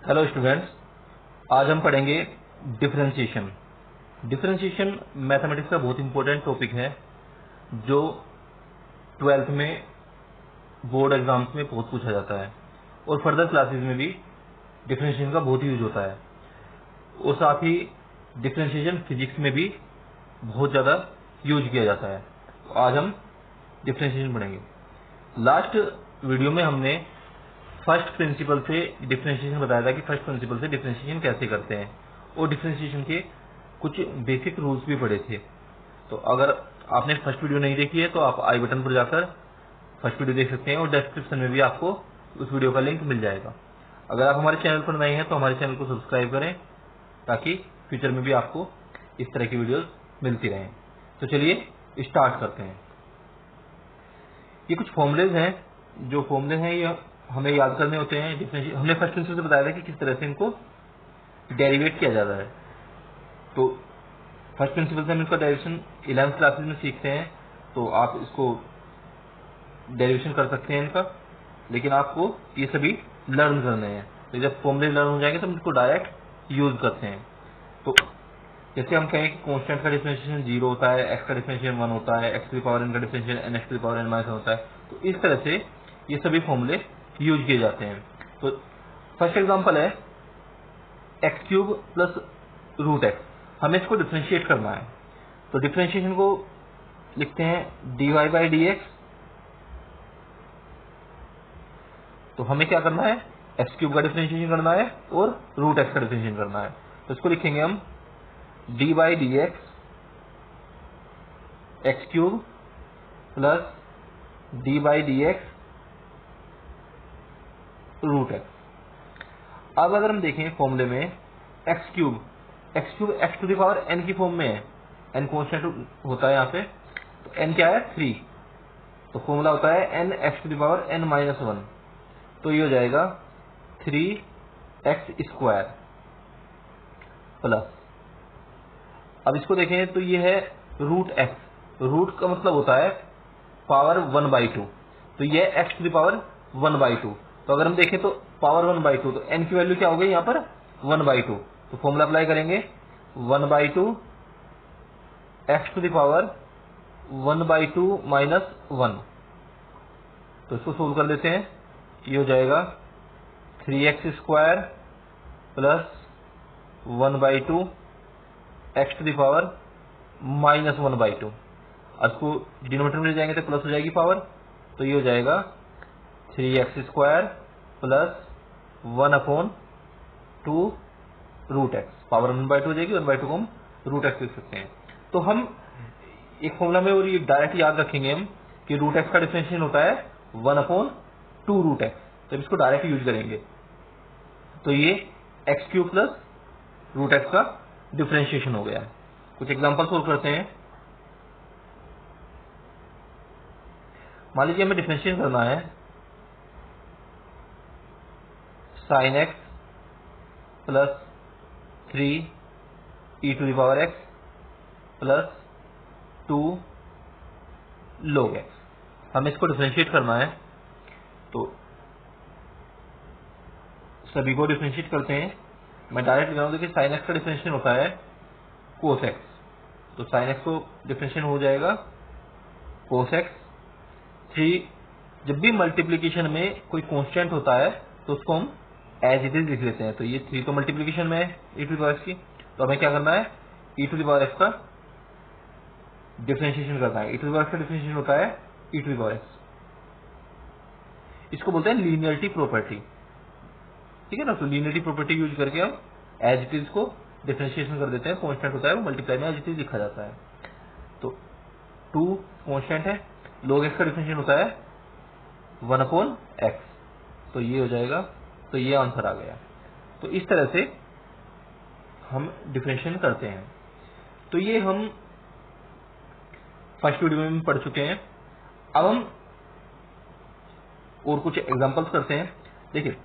Hello students, आज हम पढ़ेंगे डिफरेंशिएशन। डिफरेंशिएशन मैथमेटिक्स का बहुत इंपॉर्टेंट टॉपिक है जो 12th में बोर्ड एग्जाम्स में बहुत पूछा जाता है और फर्दर क्लासेस में भी डिफरेंशिएशन का बहुत यूज होता है और साथ ही डिफरेंशिएशन फिजिक्स में भी बहुत ज़्यादा यूज किया जाता है। तो आज हम डिफरेंशिएशन पढ़ेंगे। लास्ट वीडियो में हमने फर्स्ट प्रिंसिपल से डिफरेंशिएशन बताया था कि फर्स्ट प्रिंसिपल से डिफरेंशिएशन कैसे करते हैं और डिफरेंशिएशन के कुछ बेसिक रूल्स भी पढ़े थे। तो अगर आपने फर्स्ट वीडियो नहीं देखी है तो आप आई बटन पर जाकर फर्स्ट वीडियो देख सकते हैं और डिस्क्रिप्शन में भी आपको उस वीडियो का लिंक मिल जाएगा। अगर आप हमारे चैनल पर नए हैं तो हमारे चैनल को सब्सक्राइब करें ताकि फ्यूचर में भी आपको इस तरह की वीडियोस मिलती रहें। तो चलिए स्टार्ट करते हैं। ये कुछ फॉर्मूलेज हैं, जो फॉर्मूले हैं ये हमें याद करने होते हैं। डिफरेंशिएशन हमने फर्स्ट प्रिंसिपल से बताया था कि किस तरह से इनको डेरिवेट किया जाता है। तो फर्स्ट प्रिंसिपल से हम इसका डेरिवेशन 11th क्लासेस में सीखते हैं, तो आप इसको डेरिवेशन कर सकते हैं इनका, लेकिन आपको ये सभी लर्न करने हैं। तो जब फॉर्मूले लर्न हो जाएंगे तो हम इसको डायरेक्ट यूज करते हैं। तो जैसे हम कहें कि कांस्टेंट का डिफरेंशिएशन 0 होता है, एक्स का डिफरेंशिएशन 1 होता है, एक्स की पावर एन का डिफरेंशिएशन एन एक्स की पावर एन माइनस होता है। तो इस तरह से ये सभी फॉर्मूले यूज किए जाते हैं। तो फर्स्ट एग्जांपल है x cube plus root x. हमें इसको डिफरेंशिएट करना है, तो डिफरेंशिएशन को लिखते हैं d y by d x. तो हमें क्या करना है, एक्स क्यूब का डिफरेंशिएशन करना है और रूट एक्स का डिफरेंशिएशन करना है। तो इसको लिखेंगे हम d by d x x cube plus d by d x root x. अब अगर हम देखें फॉर्मूले में x cube x to the power n की फॉर्म में है, एन कॉन्स्टेंट होता है यहाँ पे। तो एन क्या है, 3। तो फॉर्मूला होता है n x to the power n minus 1। तो ये हो जाएगा 3x स्क्वायर प्लस, अब इसको देखें तो ये है रूट एक्स। रूट का मतलब होता है पावर 1/2। तो ये एक्स टू द पावर 1/2। तो अगर हम देखें तो पावर 1/2, तो एन की वैल्यू क्या हो गई यहाँ पर 1/2। तो फॉर्मूला अप्लाई करेंगे 1/2 x to the power 1/2 minus 1। तो इसको सोल्व कर लेते हैं। ये हो जाएगा 3x square plus 1/2 x to the power minus 1/2। इसको डिनोमिनेटर में ले जाएंगे तो प्लस हो जाएगी पावर। तो ये हो जाएगा 3x square plus 1/2 root x. Power 1/2 हो जाएगी, 1/2 को हम रूट एक्स लिख सकते हैं। तो हम एक फॉर्मूला में और ये डायरेक्ट याद रखेंगे हम कि रूट एक्स का डिफरेंशिएशन होता है 1/2 रूट एक्स। तो इसको डायरेक्ट यूज करेंगे। तो ये x cube plus root x का डिफरेंशिएशन हो गया है। कुछ एग्जांपल सोल्व करते हैं। मान लीजिए हमें डिफरेंशिएट करना है sine x plus 3 e to the power x plus 2 log x. हमें इसको डिफरेंशिएट करना है, तो सभी को डिफरेंशिएट करते हैं। मैं डायरेक्ट लिख रहा हूं कि साइन एक्स का डिफरेंशिएशन होता है कोस एक्स। तो साइन एक्स को डिफरेंशिएशन हो जाएगा कोस एक्स। 3, जब भी मल्टीप्लीकेशन में कोई कांस्टेंट होता है तो उसको हम एज इट इज लिख लेते हैं। तो ये 3 तो मल्टीप्लीकेशन में है ई टू द पावर एक्स की, तो हमें क्या करना है, ई टू द पावर एक्स का डिफरेंशिएशन करना है। ई टू द पावर एक्स का डिफरेंशिएशन होता है ई टू द पावर एक्स। इसको बोलते हैं लीनियरिटी प्रॉपर्टी, ठीक है ना। तो लीनियरिटी प्रॉपर्टी यूज करके हम एज इट इज को डिफरेंशिएशन कर देते हैं। कांस्टेंट होता है वो मल्टीप्लाई में एज इट इज लिखा जाता है। तो 2 कांस्टेंट है, log x का डिफरेंशिएशन होता है 1/x। तो ये हो जाएगा, तो ये आंसर आ गया। तो इस तरह से हम डिफरेंशिएशन करते हैं। तो ये हम फर्स्ट वीडियो में पढ़ चुके हैं। अब हम और कुछ एग्जांपल्स करते हैं। देखिए,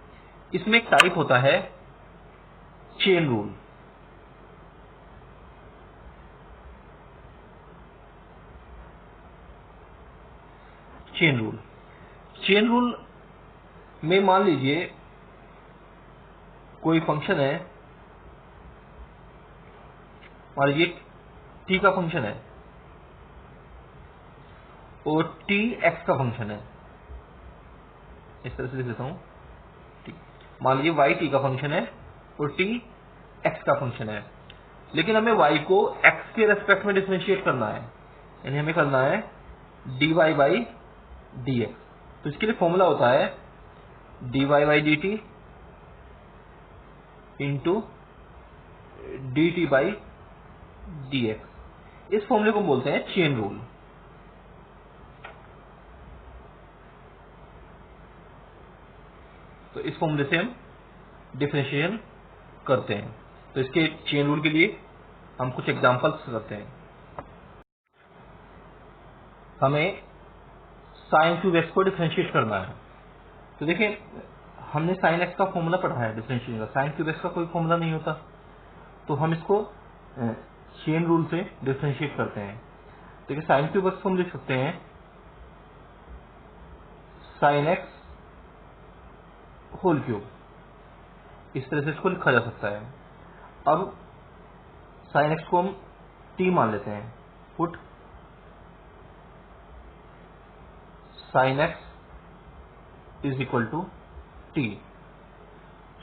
इसमें एक टाइप होता है चेन रूल। चेन रूल में मान लीजिए कोई फंक्शन है, और ये t का फंक्शन है और t x का फंक्शन है, इस तरह से लिख देता हूँ। मान लीजिए y t का फंक्शन है और t x का फंक्शन है, लेकिन हमें y को x के रेस्पेक्ट में डिफरेंशिएट करना है, यानी हमें करना है dy बाई dx। तो इसके लिए फॉर्मूला होता है dy by dt into dt by dx। इस फॉर्मूले को बोलते हैं चेन रूल। तो इस फॉर्मूले से हम डिफरेंशिएशन करते हैं। तो इसके चेन रूल के लिए हम कुछ एग्जांपल्स करते हैं। हमें साइन क्यूब एक्स को डिफरेंशिएट करना है। तो देखिए, हमने साइन एक्स का फॉर्मूला पढ़ा है डिफरेंशिएशन का, साइन क्यूब एक्स का कोई फॉर्मूला नहीं होता, तो हम इसको चेन रूल से डिफरेंशिएट करते हैं। देखिए, साइन क्यूब एक्स को हम लिख सकते हैं साइन एक्स होल क्यूब, इस तरह से इसको लिखा जा सकता है। अब साइन एक्स को हम t मान लेते हैं, put sine x is equal to t,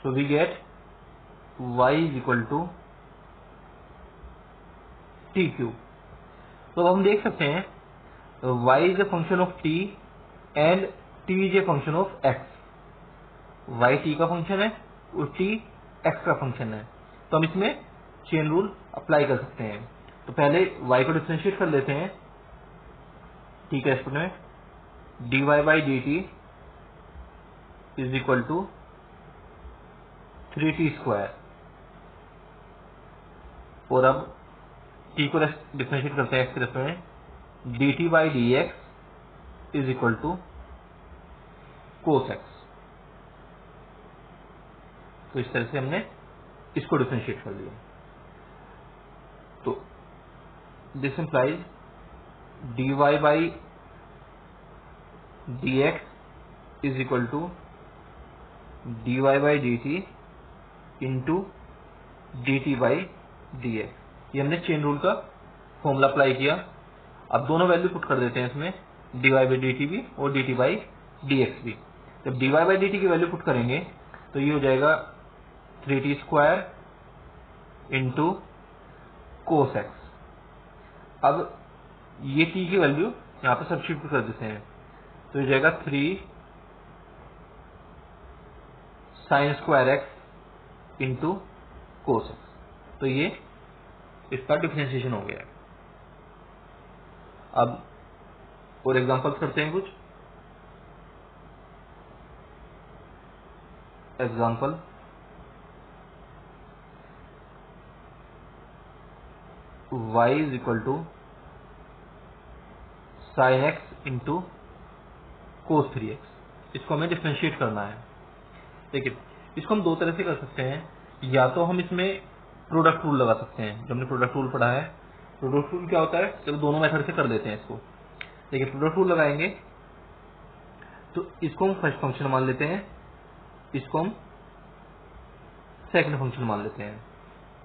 so we get y is equal to t cube. तो अब हम देख सकते हैं y is a function of t and t is a function of x। y t का function है और t x का फंक्शन है, तो हम इसमें चेन रूल अप्लाई कर सकते हैं। तो पहले y को डिफरेंशिएट कर लेते हैं, t के रेस्पेक्ट में dy by dt is equal to 3t square, और अब t को डिफरेंशिएट करते हैं x के रेस्पेक्ट में dt by dx is equal to cos x। तो इस तरह से हमने इसको डिफरेंशिएट कर लिया। तो this implies dy by dx is equal to dy by dt into dt by dx। ये हमने चेन रूल का फॉर्मूला अप्लाई किया। अब दोनों वैल्यू पुट कर देते हैं इसमें, dy बाई dt भी और dt बाई dx भी। जब dy बाई dt की वैल्यू पुट करेंगे तो ये हो जाएगा 3t square into cos x. अब ये t की वैल्यू यहाँ पर सब्स्टिट्यूट कर देते हैं, तो ये जाएगा 3 sine square x into cos x. तो ये इसका डिफरेंशिएशन हो गया है। अब और एग्जांपल्स करते हैं कुछ। Example, y is equal to sine x into cos 3x। इसको हमें डिफरेंशिएट करना है। देखिए, इसको हम दो तरह से कर सकते हैं। या तो हम इसमें प्रोडक्ट रूल लगा सकते हैं, जो हमने प्रोडक्ट रूल पढ़ा है। प्रोडक्ट रूल क्या होता है, चलो दोनों मेथड से कर देते हैं इसको। देखिए, प्रोडक्ट रूल लगाएंगे तो इसको हम फर्स्ट फंक्शन मान लेते हैं, इसको हम सेकंड फंक्शन मान लेते हैं।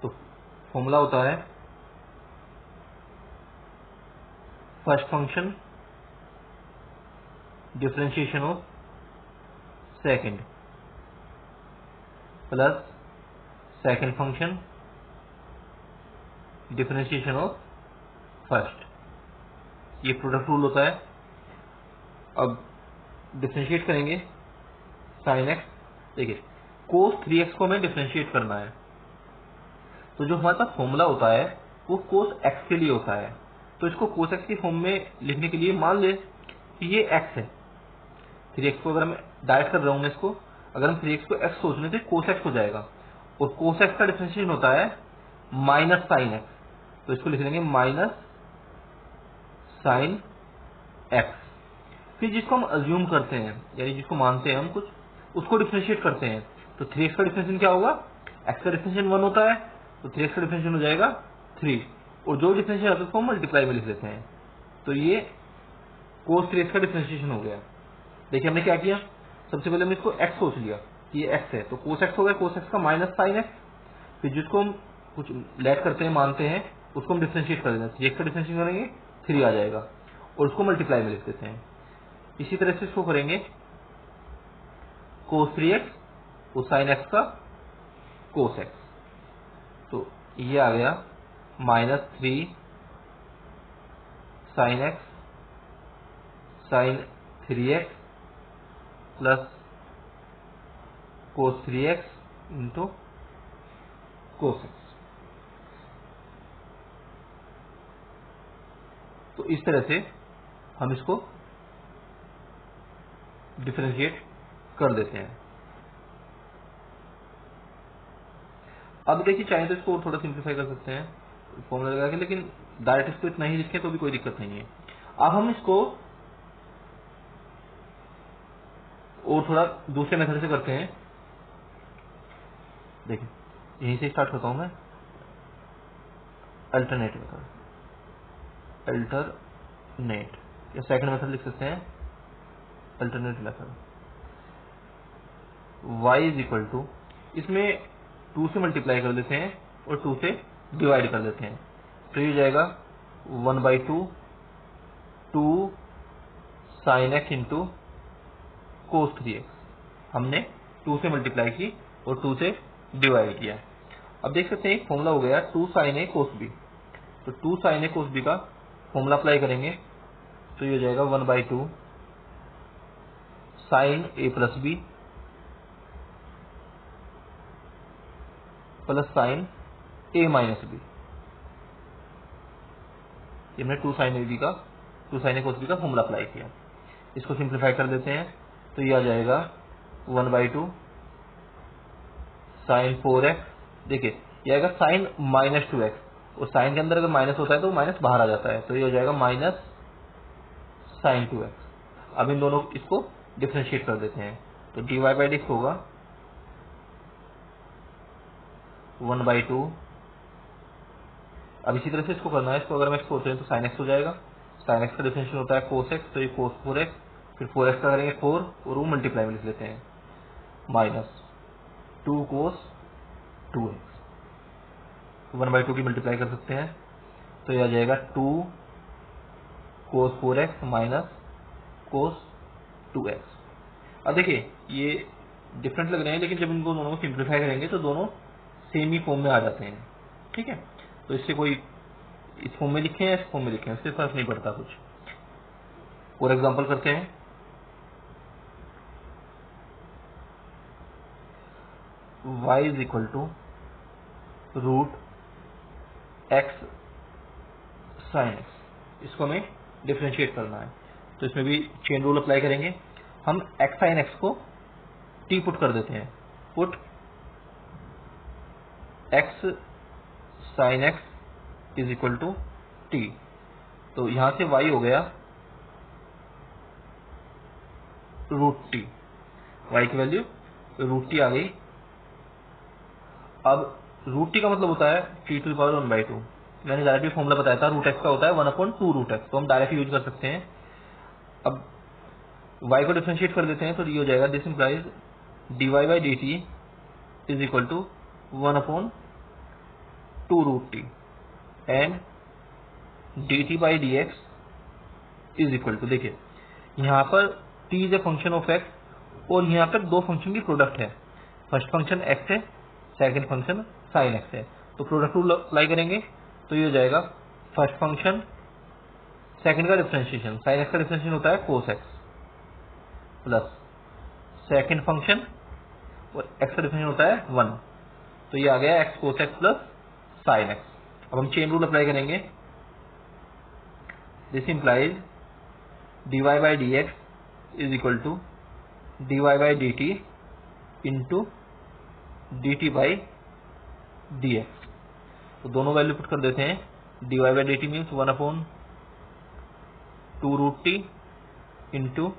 तो फॉर्मूला होता है first function differentiation of second plus second function differentiation of first. ये प्रोडक्ट रूल होता है। अब डिफरेंशिएट करेंगे साइन एक्स। देखिए, कोस 3x को हमें डिफरेंशिएट करना है, तो जो हमारे पास फॉर्मूला होता है वो कोस x के लिए होता है। तो इसको कोस x की फॉर्म में लिखने के लिए मान ले कि ये x है। 3x को अगर मैं डायरेक्ट कर रहा हूं मैं इसको, अगर हम 3x को x सोच लें तो कोस x हो जाएगा, और कोस x का डिफरेंशिएशन होता है माइनस साइन x। तो इसको लिख लेंगे माइनस साइन x। फिर जिसको हम अज्यूम करते हैं, यानी जिसको मानते हैं हम कुछ, उसको डिफरेंशिएट करते हैं। तो 3x का डिफरेंशिएशन क्या होगा, x का डिफरेंशिएशन 1 होता है, तो 3x का डिफरेंशिएशन हो जाएगा 3, और जो डिफरेंशिएशन आता है उसको हम मल्टीप्लाई में लिख देते हैं। तो ये कोस 3x का डिफरेंशिएशन हो गया। देखिए, हमने क्या किया, सबसे पहले हमने इसको x सोच लिया, ये एक्स है, तो कोस एक्स हो गया, कोस एक्स का माइनस साइन एक्स, फिर जिसको हम कुछ लेट करते हैं, मानते हैं, उसको हम डिफ्रेंशिएट कर देते हैं, एक्स का डिफ्रेंशिएट करेंगे 3 आ जाएगा, और उसको मल्टीप्लाई में लिख देते हैं। इसी तरह से इसको करेंगे कोस 3x और साइन एक्स का कोस एक्स, तो ये आ गया -3 sine x sine 3x plus cos 3x into cos x. तो इस तरह से हम इसको डिफरेंशिएट कर देते हैं। अब देखिए, चाहे तो इसको और थोड़ा सिंप्लीफाई कर सकते हैं फॉर्मूला लगा के, लेकिन डायरेक्ट इसको इतना ही लिखें तो भी कोई दिक्कत नहीं है। अब हम इसको और थोड़ा दूसरे मेथड से करते हैं। देखिए, यहीं से स्टार्ट करता हूं मैं। अल्टरनेट मेथड, अल्टरनेट या सेकंड मेथड लिख सकते हैं, alternate method. y is equal to, इसमें 2 से मल्टीप्लाई कर देते हैं और 2 से डिवाइड कर देते हैं, तो ये जाएगा 1/2 2 sign x into cos 3x। हमने 2 से मल्टीप्लाई की और 2 से डिवाइड किया। अब देख सकते हैं एक फॉर्मूला हो गया 2 साइन ए कोस बी, तो 2 साइन ए कोस बी का फॉर्मूला अप्लाई करेंगे, तो ये हो जाएगा 1/2 साइन ए प्लस बी प्लस साइन ए माइनस बी। ये हमने 2 साइन ए कोस बी का फॉर्मूला अप्लाई किया। इसको सिंप्लीफाई कर देते हैं, तो ये आ जाएगा 1/2 साइन 4x। देखिए, ये आएगा साइन -2x, और साइन के अंदर अगर माइनस होता है तो माइनस बाहर आ जाता है, तो ये हो जाएगा माइनस साइन 2x। अब इन दोनों इसको डिफरेंशिएट कर देते हैं, तो dy/dx होगा 1/2। अब इसी तरह से इसको करना है, इसको अगर हम एक्स होते हैं तो साइन एक्स हो जाएगा, साइन एक्स का डिफरेंशियल होता है कोस एक्स, तो ये कोस 4x, फिर 4x का करेंगे 4 और वो मल्टीप्लाई में लिख लेते हैं, माइनस 2 कोस 2x। 1/2 की मल्टीप्लाई कर सकते हैं, तो ये आ जाएगा 2 कोस 4x माइनस कोस 2x। अब देखिए, ये डिफरेंट लग रहे हैं, लेकिन जब इनको दोनों को सिंप्लीफाई करेंगे तो दोनों सेम ही फॉर्म में आ जाते हैं। ठीक है, तो इससे कोई इस फॉर्म में लिखें या इस फॉर्म में लिखें, इससे फर्क नहीं पड़ता कुछ। और एग्जांपल करते हैं। y is equal to root x sine x, इसको हमें डिफरेंशिएट करना है, तो इसमें भी चेन रूल अप्लाई करेंगे। हम एक्स साइन एक्स को टी पुट कर देते हैं, put x sine x is equal to t, तो यहां से y हो गया रूट टी, y की वैल्यू रूट टी आ गई। अब रूट टी का मतलब होता है t⁻⁴, मैंने डायरेक्टली फॉर्मूला बताया था, रूट एक्स का होता है 1/2 रूट एक्स, तो हम डायरेक्ट यूज कर सकते हैं। अब y को डिफरेंशिएट कर देते हैं, तो ये हो जाएगा this implies dy/dt is equal to 1/2 root t and dt/dx is equal to, देखिए यहाँ पर t is a function of x और यहाँ पर दो फंक्शन की प्रोडक्ट है, फर्स्ट फंक्शन x है, सेकंड फंक्शन साइन x है, तो प्रोडक्ट रूल अप्लाई करेंगे, तो ये हो जाएगा फर्स्ट फंक्शन सेकंड का डिफरेंशिएशन, साइन x का डिफरेंशिएशन होता है cos x plus second function और x का डिफरेंशिएशन होता है 1, तो ये आ गया x cos x plus sine x। अब हम चेन रूल अप्लाई करेंगे, this implies dy/dx is equal to dy/dt into dt/dx, तो दोनों वैल्यू पुट कर देते हैं। dy/dt means 1/2 root t into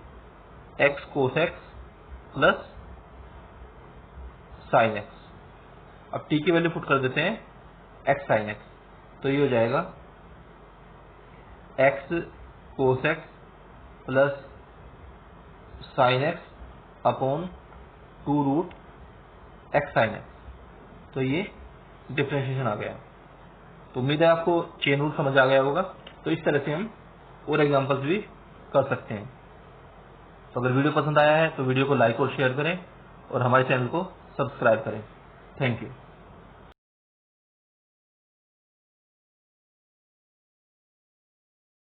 x cos x plus sine x. अब t की वैल्यू पुट कर देते हैं x साइन एक्स, तो ये हो जाएगा x cos x plus sine x upon 2 root x sine x. तो ये डिफरेंशिएशन आ गया। तो उम्मीद है आपको चेन रूल समझ आ गया होगा। तो इस तरह से हम और एग्जांपल्स भी कर सकते हैं। तो अगर वीडियो पसंद आया है तो वीडियो को लाइक और शेयर करें और हमारे चैनल को सब्सक्राइब करें। Thank you.